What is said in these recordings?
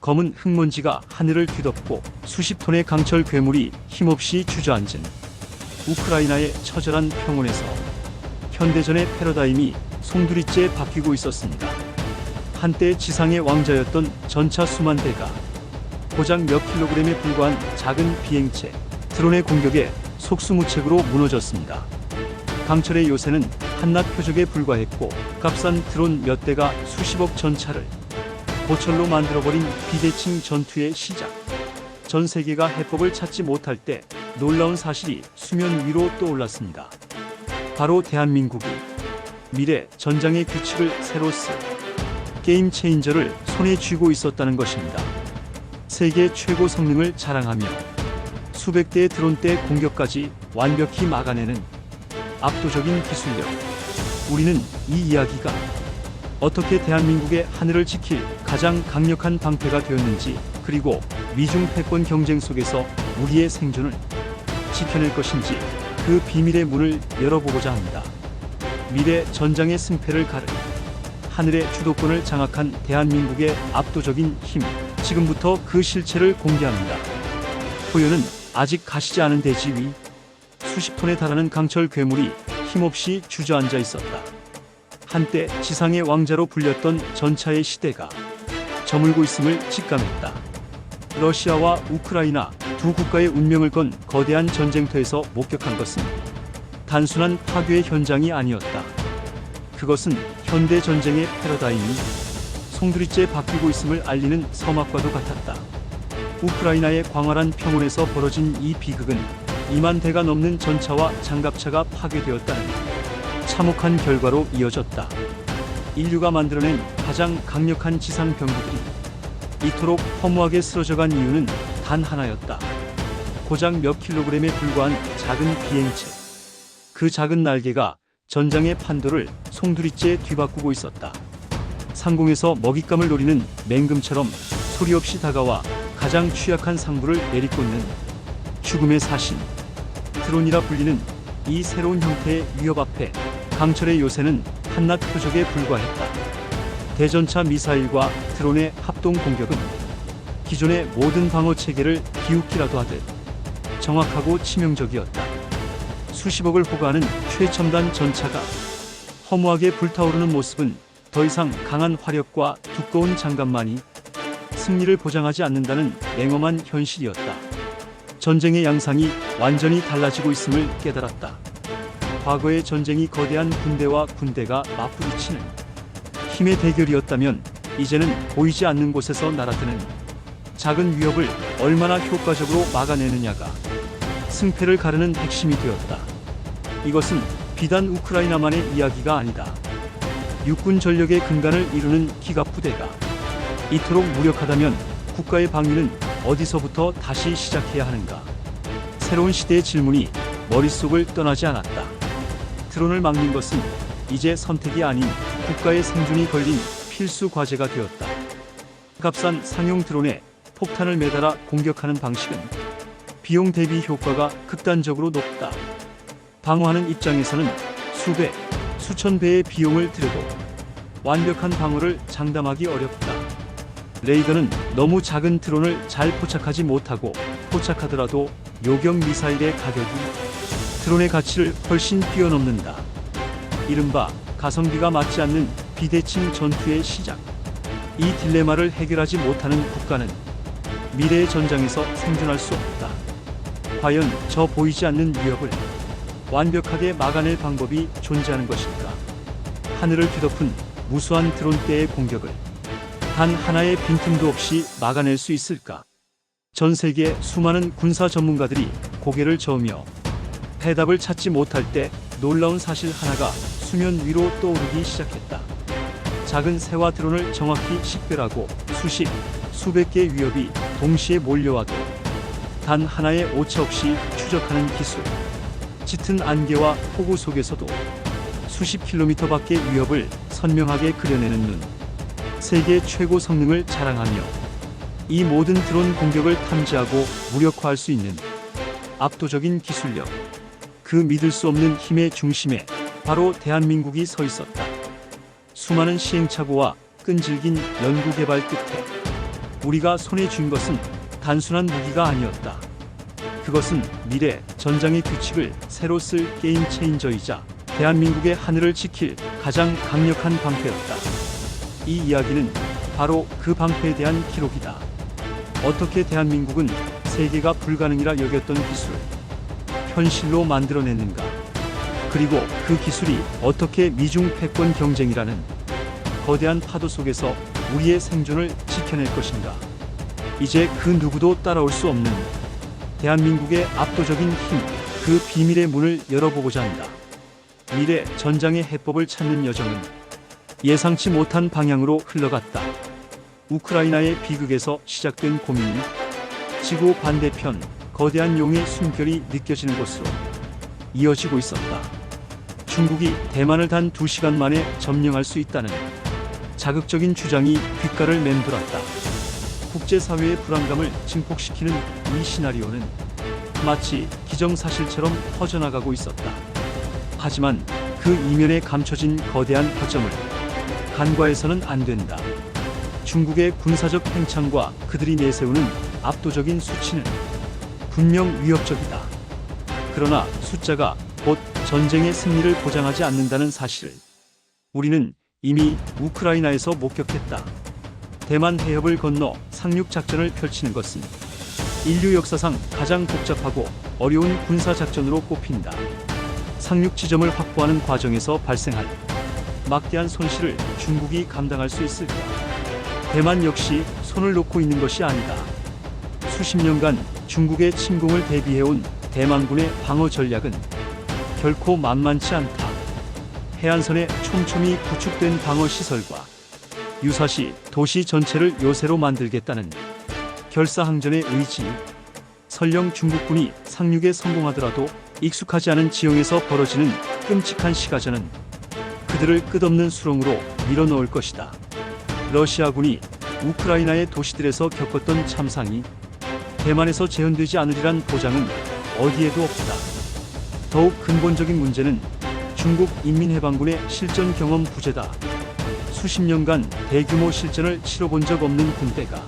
검은 흙먼지가 하늘을 뒤덮고 수십 톤의 강철 괴물이 힘없이 주저앉은 우크라이나의 처절한 평원에서 현대전의 패러다임이 송두리째 바뀌고 있었습니다. 한때 지상의 왕자였던 전차 수만 대가 고작 몇 킬로그램에 불과한 작은 비행체 드론의 공격에 속수무책으로 무너졌습니다. 강철의 요새는 한낱 표적에 불과했고 값싼 드론 몇 대가 수십억 전차를 보철로 만들어버린 비대칭 전투의 시작. 전 세계가 해법을 찾지 못할 때 놀라운 사실이 수면 위로 떠올랐습니다. 바로 대한민국이 미래 전장의 규칙을 새로 쓸 게임 체인저를 손에 쥐고 있었다는 것입니다. 세계 최고 성능을 자랑하며 수백 대의 드론대 공격까지 완벽히 막아내는 압도적인 기술력. 우리는 이 이야기가 어떻게 대한민국의 하늘을 지킬 가장 강력한 방패가 되었는지, 그리고 미중 패권 경쟁 속에서 우리의 생존을 지켜낼 것인지 그 비밀의 문을 열어보고자 합니다. 미래 전장의 승패를 가른 하늘의 주도권을 장악한 대한민국의 압도적인 힘, 지금부터 그 실체를 공개합니다. 포효는 아직 가시지 않은 대지 위 수십 톤에 달하는 강철 괴물이 힘없이 주저앉아 있었다. 한때 지상의 왕자로 불렸던 전차의 시대가 저물고 있음을 직감했다. 러시아와 우크라이나 두 국가의 운명을 건 거대한 전쟁터에서 목격한 것은 단순한 파괴의 현장이 아니었다. 그것은 현대 전쟁의 패러다임이 송두리째 바뀌고 있음을 알리는 서막과도 같았다. 우크라이나의 광활한 평원에서 벌어진 이 비극은 2만 대가 넘는 전차와 장갑차가 파괴되었다는 참혹한 결과로 이어졌다. 인류가 만들어낸 가장 강력한 지상 병기들이 이토록 허무하게 쓰러져간 이유는 단 하나였다. 고작 몇 킬로그램에 불과한 작은 비행체. 그 작은 날개가 전장의 판도를 송두리째 뒤바꾸고 있었다. 상공에서 먹잇감을 노리는 맹금처럼 소리 없이 다가와 가장 취약한 상부를 내리꽂는 죽음의 사신. 드론이라 불리는 이 새로운 형태의 위협 앞에 강철의 요새는 한낱 표적에 불과했다. 대전차 미사일과 드론의 합동 공격은 기존의 모든 방어 체계를 비웃기라도 하듯 정확하고 치명적이었다. 수십억을 호가하는 최첨단 전차가 허무하게 불타오르는 모습은 더 이상 강한 화력과 두꺼운 장갑만이 승리를 보장하지 않는다는 냉엄한 현실이었다. 전쟁의 양상이 완전히 달라지고 있음을 깨달았다. 과거의 전쟁이 거대한 군대와 군대가 맞부딪히는 힘의 대결이었다면, 이제는 보이지 않는 곳에서 날아드는 작은 위협을 얼마나 효과적으로 막아내느냐가 승패를 가르는 핵심이 되었다. 이것은 비단 우크라이나만의 이야기가 아니다. 육군 전력의 근간을 이루는 기갑부대가 이토록 무력하다면 국가의 방위는 어디서부터 다시 시작해야 하는가? 새로운 시대의 질문이 머릿속을 떠나지 않았다. 드론을 막는 것은 이제 선택이 아닌 국가의 생존이 걸린 필수 과제가 되었다. 값싼 상용 드론에 폭탄을 매달아 공격하는 방식은 비용 대비 효과가 극단적으로 높다. 방어하는 입장에서는 수백, 수천 배의 비용을 들여도 완벽한 방어를 장담하기 어렵다. 레이더는 너무 작은 드론을 잘 포착하지 못하고, 포착하더라도 요격 미사일의 가격이 드론의 가치를 훨씬 뛰어넘는다. 이른바 가성비가 맞지 않는 비대칭 전투의 시작. 이 딜레마를 해결하지 못하는 국가는 미래의 전장에서 생존할 수 없다. 과연 저 보이지 않는 위협을 완벽하게 막아낼 방법이 존재하는 것일까? 하늘을 뒤덮은 무수한 드론대의 공격을 단 하나의 빈틈도 없이 막아낼 수 있을까? 전 세계 수많은 군사 전문가들이 고개를 저으며 해답을 찾지 못할 때 놀라운 사실 하나가 수면 위로 떠오르기 시작했다. 작은 새와 드론을 정확히 식별하고 수백 개의 위협이 동시에 몰려와도 단 하나의 오차 없이 추적하는 기술. 짙은 안개와 폭우 속에서도 수십 킬로미터 밖의 위협을 선명하게 그려내는 눈. 세계 최고 성능을 자랑하며 이 모든 드론 공격을 탐지하고 무력화할 수 있는 압도적인 기술력. 그 믿을 수 없는 힘의 중심에 바로 대한민국이 서 있었다. 수많은 시행착오와 끈질긴 연구개발 끝에 우리가 손에 쥔 것은 단순한 무기가 아니었다. 그것은 미래 전장의 규칙을 새로 쓸 게임 체인저이자 대한민국의 하늘을 지킬 가장 강력한 방패였다. 이 이야기는 바로 그 방패에 대한 기록이다. 어떻게 대한민국은 세계가 불가능이라 여겼던 기술을 현실로 만들어냈는가? 그리고 그 기술이 어떻게 미중 패권 경쟁이라는 거대한 파도 속에서 우리의 생존을 지켜낼 것인가? 이제 그 누구도 따라올 수 없는 대한민국의 압도적인 힘, 그 비밀의 문을 열어보고자 한다. 미래 전장의 해법을 찾는 여정은 예상치 못한 방향으로 흘러갔다. 우크라이나의 비극에서 시작된 고민이 지구 반대편 거대한 용의 숨결이 느껴지는 곳으로 이어지고 있었다. 중국이 대만을 단 2시간 만에 점령할 수 있다는 자극적인 주장이 귓가를 맴돌았다. 국제사회의 불안감을 증폭시키는 이 시나리오는 마치 기정사실처럼 퍼져나가고 있었다. 하지만 그 이면에 감춰진 거대한 허점을 간과해서는 안 된다. 중국의 군사적 팽창과 그들이 내세우는 압도적인 수치는 분명 위협적이다. 그러나 숫자가 곧 전쟁의 승리를 보장하지 않는다는 사실을 우리는 이미 우크라이나에서 목격했다. 대만 해협을 건너 상륙작전을 펼치는 것은 인류 역사상 가장 복잡하고 어려운 군사작전으로 꼽힌다. 상륙 지점을 확보하는 과정에서 발생할 막대한 손실을 중국이 감당할 수 있을까? 대만 역시 손을 놓고 있는 것이 아니다. 수십 년간 중국의 침공을 대비해온 대만군의 방어 전략은 결코 만만치 않다. 해안선에 촘촘히 구축된 방어 시설과 유사시 도시 전체를 요새로 만들겠다는 결사항전의 의지. 설령 중국군이 상륙에 성공하더라도 익숙하지 않은 지형에서 벌어지는 끔찍한 시가전은 그들을 끝없는 수렁으로 밀어넣을 것이다. 러시아군이 우크라이나의 도시들에서 겪었던 참상이 대만에서 재현되지 않으리란 보장은 어디에도 없다. 더욱 근본적인 문제는 중국 인민해방군의 실전 경험 부재다. 수십 년간 대규모 실전을 치러본 적 없는 군대가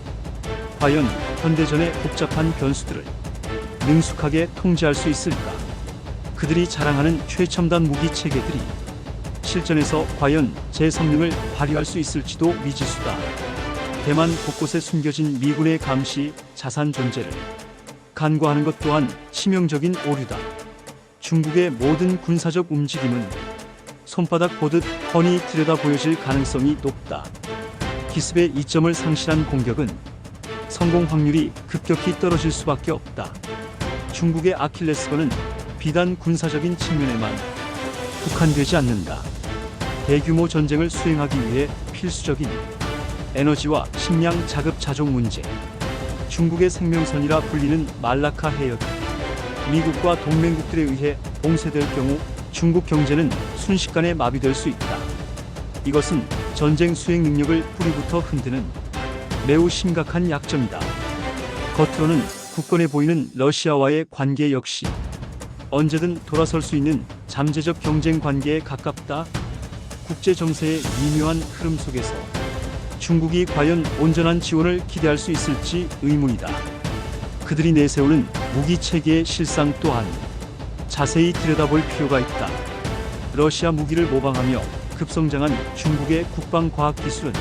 과연 현대전의 복잡한 변수들을 능숙하게 통제할 수 있을까? 그들이 자랑하는 최첨단 무기 체계들이 실전에서 과연 제 성능을 발휘할 수 있을지도 미지수다. 대만 곳곳에 숨겨진 미군의 감시, 자산 존재를 간과하는 것 또한 치명적인 오류다. 중국의 모든 군사적 움직임은 손바닥 보듯 훤히 들여다 보여질 가능성이 높다. 기습의 이점을 상실한 공격은 성공 확률이 급격히 떨어질 수밖에 없다. 중국의 아킬레스건은 비단 군사적인 측면에만 국한되지 않는다. 대규모 전쟁을 수행하기 위해 필수적인 에너지와 식량 자급 자족 문제, 중국의 생명선이라 불리는 말라카 해역이 미국과 동맹국들에 의해 봉쇄될 경우 중국 경제는 순식간에 마비될 수 있다. 이것은 전쟁 수행 능력을 뿌리부터 흔드는 매우 심각한 약점이다. 겉으로는 굳건해 보이는 러시아와의 관계 역시 언제든 돌아설 수 있는 잠재적 경쟁 관계에 가깝다. 국제 정세의 미묘한 흐름 속에서 중국이 과연 온전한 지원을 기대할 수 있을지 의문이다. 그들이 내세우는 무기 체계의 실상 또한 자세히 들여다볼 필요가 있다. 러시아 무기를 모방하며 급성장한 중국의 국방과학 기술은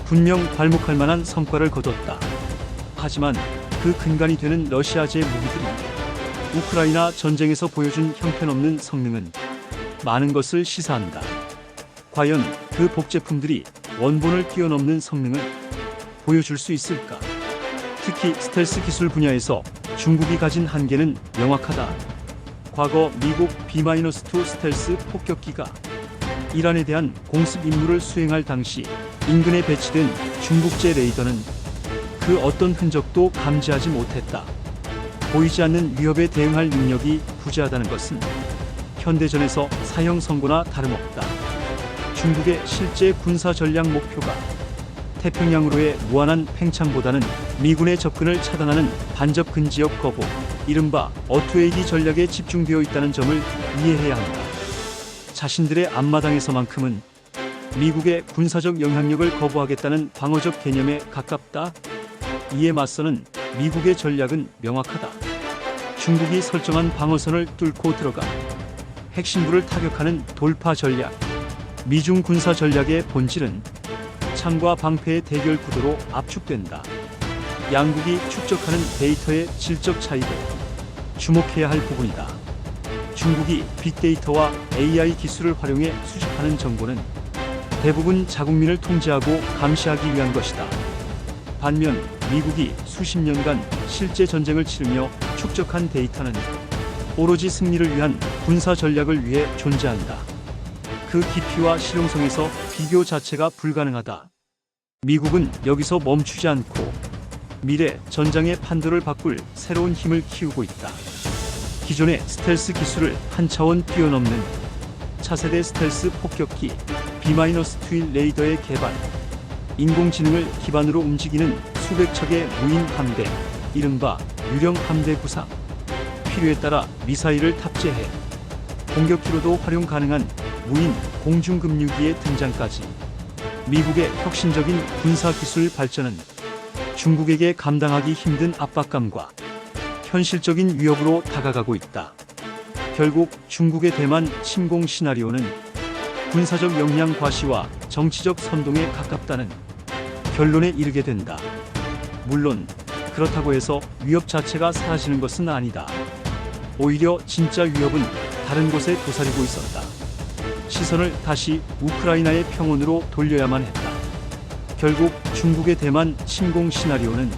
분명 괄목할 만한 성과를 거뒀다. 하지만 그 근간이 되는 러시아제 무기들이 우크라이나 전쟁에서 보여준 형편없는 성능은 많은 것을 시사한다. 과연 그 복제품들이 원본을 뛰어넘는 성능을 보여줄 수 있을까? 특히 스텔스 기술 분야에서 중국이 가진 한계는 명확하다. 과거 미국 B-2 스텔스 폭격기가 이란에 대한 공습 임무를 수행할 당시 인근에 배치된 중국제 레이더는 그 어떤 흔적도 감지하지 못했다. 보이지 않는 위협에 대응할 능력이 부재하다는 것은 현대전에서 사형 선고나 다름없다. 중국의 실제 군사 전략 목표가 태평양으로의 무한한 팽창보다는 미군의 접근을 차단하는 반접 근지역 거부, 이른바 어투에이기 전략에 집중되어 있다는 점을 이해해야 한다. 자신들의 앞마당에서만큼은 미국의 군사적 영향력을 거부하겠다는 방어적 개념에 가깝다. 이에 맞서는 미국의 전략은 명확하다. 중국이 설정한 방어선을 뚫고 들어가 핵심부를 타격하는 돌파 전략. 미중 군사 전략의 본질은 창과 방패의 대결 구도로 압축된다. 양국이 축적하는 데이터의 질적 차이도 주목해야 할 부분이다. 중국이 빅데이터와 AI 기술을 활용해 수집하는 정보는 대부분 자국민을 통제하고 감시하기 위한 것이다. 반면 미국이 수십 년간 실제 전쟁을 치르며 축적한 데이터는 오로지 승리를 위한 군사 전략을 위해 존재한다. 그 깊이와 실용성에서 비교 자체가 불가능하다. 미국은 여기서 멈추지 않고 미래 전장의 판도를 바꿀 새로운 힘을 키우고 있다. 기존의 스텔스 기술을 한 차원 뛰어넘는 차세대 스텔스 폭격기 B-2 레이더의 개발, 인공지능을 기반으로 움직이는 수백 척의 무인 함대, 이른바 유령 함대 구상, 필요에 따라 미사일을 탑재해 공격기로도 활용 가능한 무인 공중급류기의 등장까지 미국의 혁신적인 군사기술 발전은 중국에게 감당하기 힘든 압박감과 현실적인 위협으로 다가가고 있다. 결국 중국의 대만 침공 시나리오는 군사적 역량 과시와 정치적 선동에 가깝다는 결론에 이르게 된다. 물론 그렇다고 해서 위협 자체가 사라지는 것은 아니다. 오히려 진짜 위협은 다른 곳에 도사리고 있었다. 시선을 다시 우크라이나의 평원으로 돌려야만 했다. 결국 중국의 대만 침공 시나리오는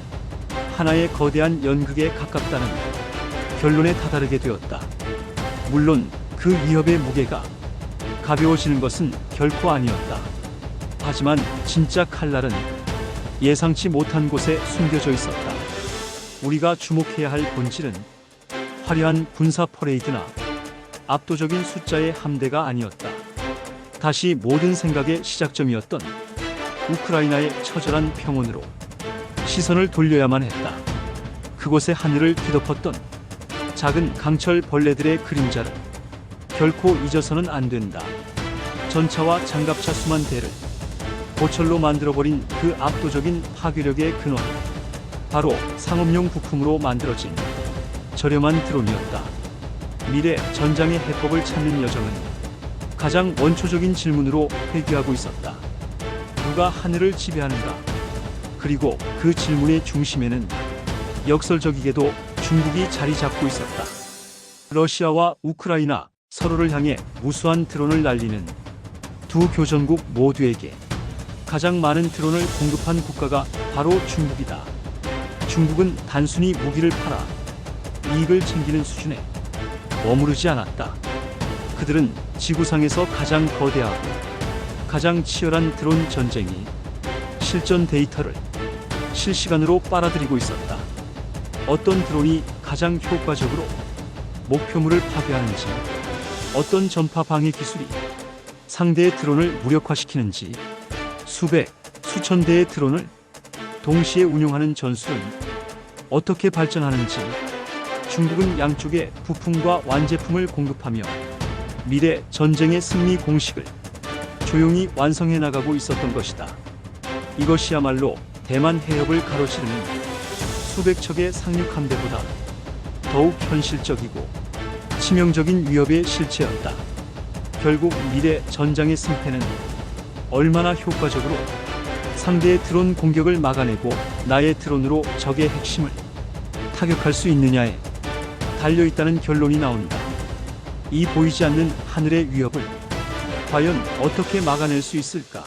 하나의 거대한 연극에 가깝다는 결론에 다다르게 되었다. 물론 그 위협의 무게가 가벼워지는 것은 결코 아니었다. 하지만 진짜 칼날은 예상치 못한 곳에 숨겨져 있었다. 우리가 주목해야 할 본질은 화려한 군사 퍼레이드나 압도적인 숫자의 함대가 아니었다. 다시 모든 생각의 시작점이었던 우크라이나의 처절한 평온으로 시선을 돌려야만 했다. 그곳의 하늘을 뒤덮었던 작은 강철 벌레들의 그림자를 결코 잊어서는 안 된다. 전차와 장갑차 수만 대를 고철로 만들어버린 그 압도적인 파괴력의 근원, 바로 상업용 부품으로 만들어진 저렴한 드론이었다. 미래 전장의 해법을 찾는 여정은 가장 원초적인 질문으로 회귀하고 있었다. 누가 하늘을 지배하는가? 그리고 그 질문의 중심에는 역설적이게도 중국이 자리 잡고 있었다. 러시아와 우크라이나 서로를 향해 무수한 드론을 날리는 두 교전국 모두에게 가장 많은 드론을 공급한 국가가 바로 중국이다. 중국은 단순히 무기를 팔아 이익을 챙기는 수준에 머무르지 않았다. 그들은 지구상에서 가장 거대하고 가장 치열한 드론 전쟁이 실전 데이터를 실시간으로 빨아들이고 있었다. 어떤 드론이 가장 효과적으로 목표물을 파괴하는지, 어떤 전파 방해 기술이 상대의 드론을 무력화시키는지, 수백, 수천 대의 드론을 동시에 운용하는 전술은 어떻게 발전하는지, 중국은 양쪽에 부품과 완제품을 공급하며 미래 전쟁의 승리 공식을 조용히 완성해 나가고 있었던 것이다. 이것이야말로 대만 해협을 가로지르는 수백 척의 상륙함대보다 더욱 현실적이고 치명적인 위협의 실체였다. 결국 미래 전장의 승패는 얼마나 효과적으로 상대의 드론 공격을 막아내고 나의 드론으로 적의 핵심을 타격할 수 있느냐에 달려있다는 결론이 나온다. 이 보이지 않는 하늘의 위협을 과연 어떻게 막아낼 수 있을까?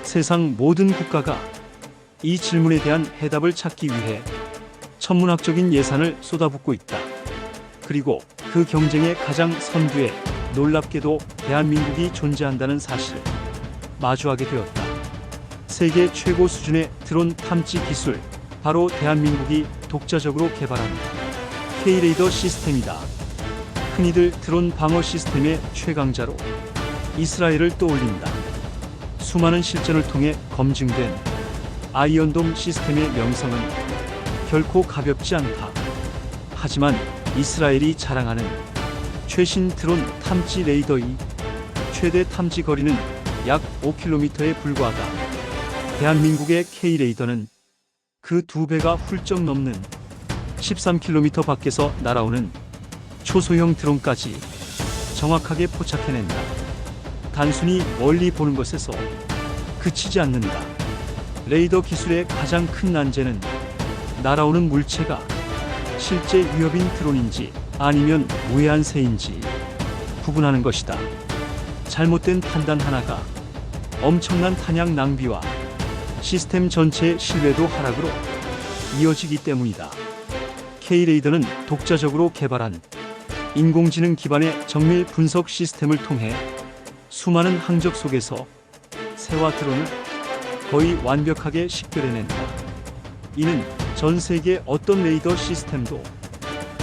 세상 모든 국가가 이 질문에 대한 해답을 찾기 위해 천문학적인 예산을 쏟아붓고 있다. 그리고 그 경쟁의 가장 선두에 놀랍게도 대한민국이 존재한다는 사실을 마주하게 되었다. 세계 최고 수준의 드론 탐지 기술, 바로 대한민국이 독자적으로 개발한 K-레이더 시스템이다. 흔히들 드론 방어 시스템의 최강자로 이스라엘을 떠올린다. 수많은 실전을 통해 검증된 아이언돔 시스템의 명성은 결코 가볍지 않다. 하지만 이스라엘이 자랑하는 최신 드론 탐지 레이더의 최대 탐지 거리는 약 5km에 불과하다. 대한민국의 K-레이더는 그 2배가 훌쩍 넘는 13km 밖에서 날아오는 초소형 드론까지 정확하게 포착해낸다. 단순히 멀리 보는 것에서 그치지 않는다. 레이더 기술의 가장 큰 난제는 날아오는 물체가 실제 위협인 드론인지 아니면 무해한 새인지 구분하는 것이다. 잘못된 판단 하나가 엄청난 탄약 낭비와 시스템 전체의 신뢰도 하락으로 이어지기 때문이다. K-레이더는 독자적으로 개발한 인공지능 기반의 정밀 분석 시스템을 통해 수많은 항적 속에서 새와 드론을 거의 완벽하게 식별해낸다. 이는 전 세계 어떤 레이더 시스템도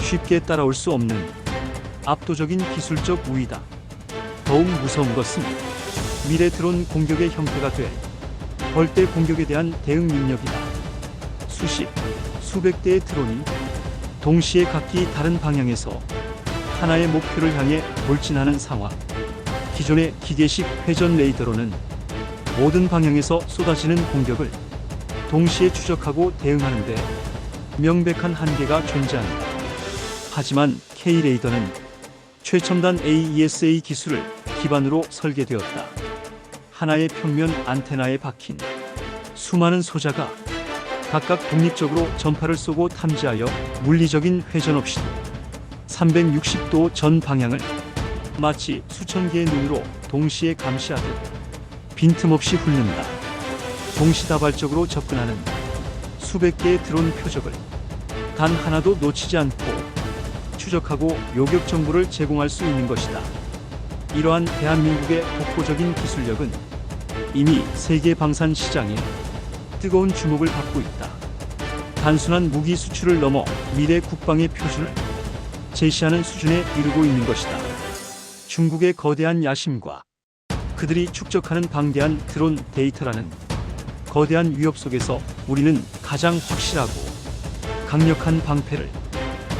쉽게 따라올 수 없는 압도적인 기술적 우위다. 더욱 무서운 것은 미래 드론 공격의 형태가 될 벌떼 공격에 대한 대응 능력이다. 수십, 수백 대의 드론이 동시에 각기 다른 방향에서 하나의 목표를 향해 돌진하는 상황. 기존의 기계식 회전 레이더로는 모든 방향에서 쏟아지는 공격을 동시에 추적하고 대응하는데 명백한 한계가 존재한다. 하지만 K-레이더는 최첨단 AESA 기술을 기반으로 설계되었다. 하나의 평면 안테나에 박힌 수많은 소자가 각각 독립적으로 전파를 쏘고 탐지하여 물리적인 회전 없이도 360도 전 방향을 마치 수천 개의 눈으로 동시에 감시하듯 빈틈없이 훑는다. 동시다발적으로 접근하는 수백 개의 드론 표적을 단 하나도 놓치지 않고 추적하고 요격 정보를 제공할 수 있는 것이다. 이러한 대한민국의 독보적인 기술력은 이미 세계 방산 시장에 뜨거운 주목을 받고 있다. 단순한 무기 수출을 넘어 미래 국방의 표준을 제시하는 수준에 이르고 있는 것이다. 중국의 거대한 야심과 그들이 축적하는 방대한 드론 데이터라는 거대한 위협 속에서 우리는 가장 확실하고 강력한 방패를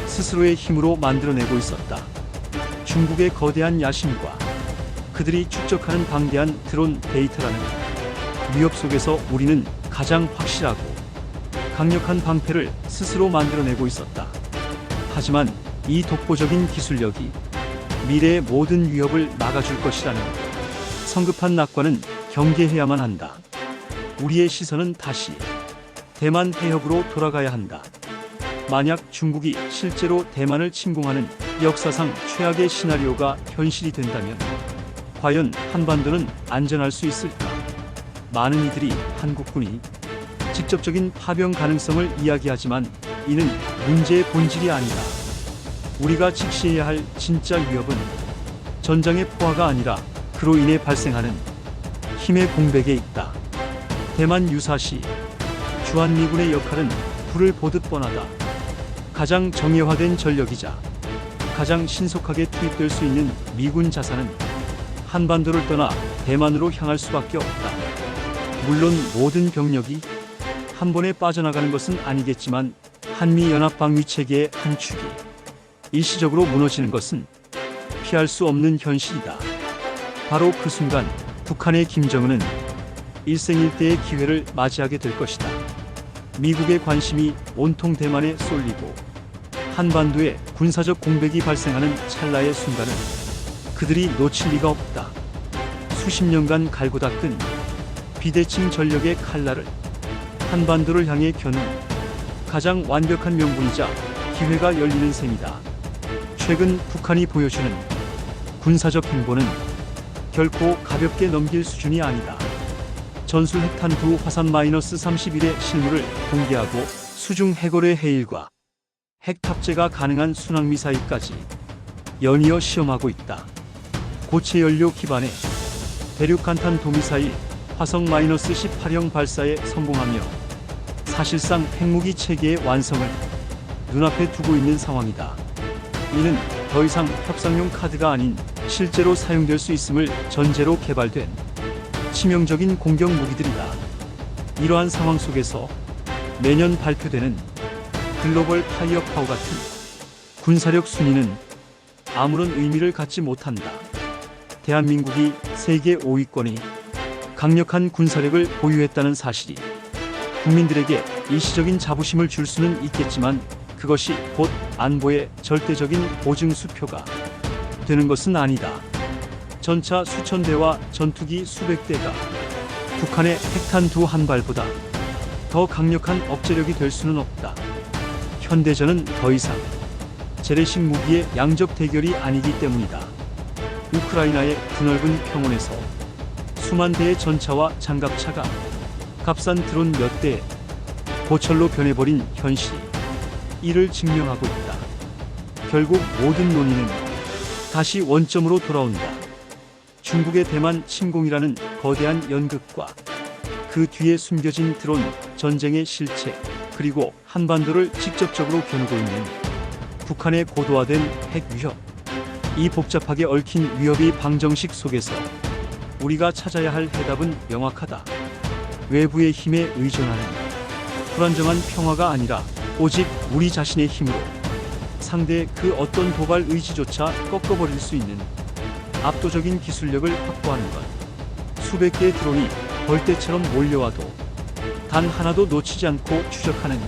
스스로의 힘으로 만들어내고 있었다. 중국의 거대한 야심과 그들이 축적하는 방대한 드론 데이터라는 위협 속에서 우리는 가장 확실하고 강력한 방패를 스스로 만들어내고 있었다. 하지만 이 독보적인 기술력이 미래의 모든 위협을 막아줄 것이라는 성급한 낙관은 경계해야만 한다. 우리의 시선은 다시 대만 해협으로 돌아가야 한다. 만약 중국이 실제로 대만을 침공하는 역사상 최악의 시나리오가 현실이 된다면 과연 한반도는 안전할 수 있을까? 많은 이들이 한국군이 직접적인 파병 가능성을 이야기하지만 이는 문제의 본질이 아니다. 우리가 직시해야 할 진짜 위협은 전장의 포화가 아니라 그로 인해 발생하는 힘의 공백에 있다. 대만 유사시 주한미군의 역할은 불을 보듯 뻔하다. 가장 정예화된 전력이자 가장 신속하게 투입될 수 있는 미군 자산은 한반도를 떠나 대만으로 향할 수밖에 없다. 물론 모든 병력이 한 번에 빠져나가는 것은 아니겠지만 한미연합방위체계의 한 축이 일시적으로 무너지는 것은 피할 수 없는 현실이다. 바로 그 순간 북한의 김정은은 일생일대의 기회를 맞이하게 될 것이다. 미국의 관심이 온통 대만에 쏠리고 한반도에 군사적 공백이 발생하는 찰나의 순간을 그들이 놓칠 리가 없다. 수십 년간 갈고 닦은 비대칭 전력의 칼날을 한반도를 향해 겨눈 가장 완벽한 명분이자 기회가 열리는 셈이다. 최근 북한이 보여주는 군사적 행보는 결코 가볍게 넘길 수준이 아니다. 전술 핵탄 두 화산 -31의 실물을 공개하고 수중 해골의 해일과 핵 탑재가 가능한 순항미사일까지 연이어 시험하고 있다. 고체 연료 기반의 대륙간탄 도미사일 화성 -18형 발사에 성공하며 사실상 핵무기 체계의 완성을 눈앞에 두고 있는 상황이다. 이는 더 이상 협상용 카드가 아닌 실제로 사용될 수 있음을 전제로 개발된 치명적인 공격 무기들이다. 이러한 상황 속에서 매년 발표되는 글로벌 파이어 파워 같은 군사력 순위는 아무런 의미를 갖지 못한다. 대한민국이 세계 5위권의 강력한 군사력을 보유했다는 사실이 국민들에게 일시적인 자부심을 줄 수는 있겠지만 그것이 곧 안보의 절대적인 보증 수표가 되는 것은 아니다. 전차 수천 대와 전투기 수백 대가 북한의 핵탄 두 한 발보다 더 강력한 억제력이 될 수는 없다. 현대전은 더 이상 재래식 무기의 양적 대결이 아니기 때문이다. 우크라이나의 드넓은 평원에서 수만 대의 전차와 장갑차가 값싼 드론 몇 대에 고철로 변해버린 현실이 이를 증명하고 있다. 결국 모든 논의는 다시 원점으로 돌아온다. 중국의 대만 침공이라는 거대한 연극과 그 뒤에 숨겨진 드론 전쟁의 실체, 그리고 한반도를 직접적으로 겨누고 있는 북한의 고도화된 핵 위협. 이 복잡하게 얽힌 위협의 방정식 속에서 우리가 찾아야 할 해답은 명확하다. 외부의 힘에 의존하는 불안정한 평화가 아니라 오직 우리 자신의 힘으로 상대의 그 어떤 도발 의지조차 꺾어버릴 수 있는 압도적인 기술력을 확보하는 것. 수백 개의 드론이 벌떼처럼 몰려와도 단 하나도 놓치지 않고 추적하는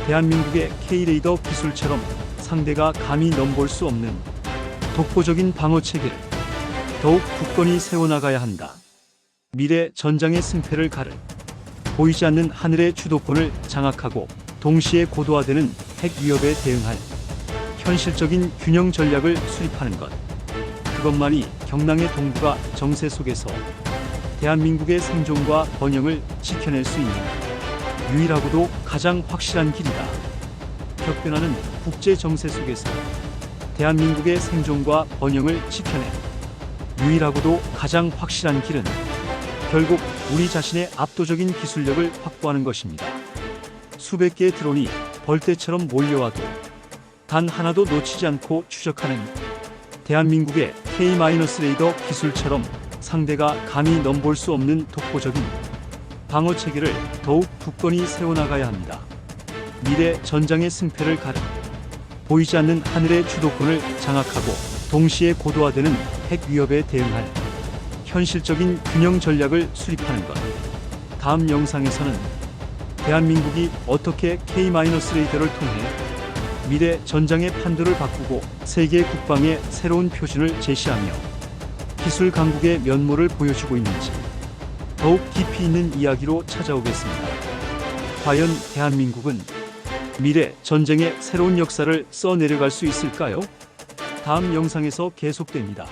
대한민국의 K-레이더 기술처럼 상대가 감히 넘볼 수 없는 독보적인 방어 체계를 더욱 굳건히 세워나가야 한다. 미래 전장의 승패를 가를 보이지 않는 하늘의 주도권을 장악하고 동시에 고도화되는 핵 위협에 대응할 현실적인 균형 전략을 수립하는 것. 그것만이 경랑의 동북아 정세 속에서 대한민국의 생존과 번영을 지켜낼 수 있는 유일하고도 가장 확실한 길이다. 격변하는 국제 정세 속에서 대한민국의 생존과 번영을 지켜낼 유일하고도 가장 확실한 길은 결국 우리 자신의 압도적인 기술력을 확보하는 것입니다. 수백 개의 드론이 벌떼처럼 몰려와도 단 하나도 놓치지 않고 추적하는 대한민국의 K-레이더 기술처럼 상대가 감히 넘볼 수 없는 독보적인 방어 체계를 더욱 굳건히 세워나가야 합니다. 미래 전장의 승패를 가른 보이지 않는 하늘의 주도권을 장악하고 동시에 고도화되는 핵 위협에 대응할 현실적인 균형 전략을 수립하는 것. 다음 영상에서는 대한민국이 어떻게 K-레이더를 통해 미래 전장의 판도를 바꾸고 세계 국방의 새로운 표준을 제시하며 기술 강국의 면모를 보여주고 있는지 더욱 깊이 있는 이야기로 찾아오겠습니다. 과연 대한민국은 미래 전쟁의 새로운 역사를 써내려갈 수 있을까요? 다음 영상에서 계속됩니다.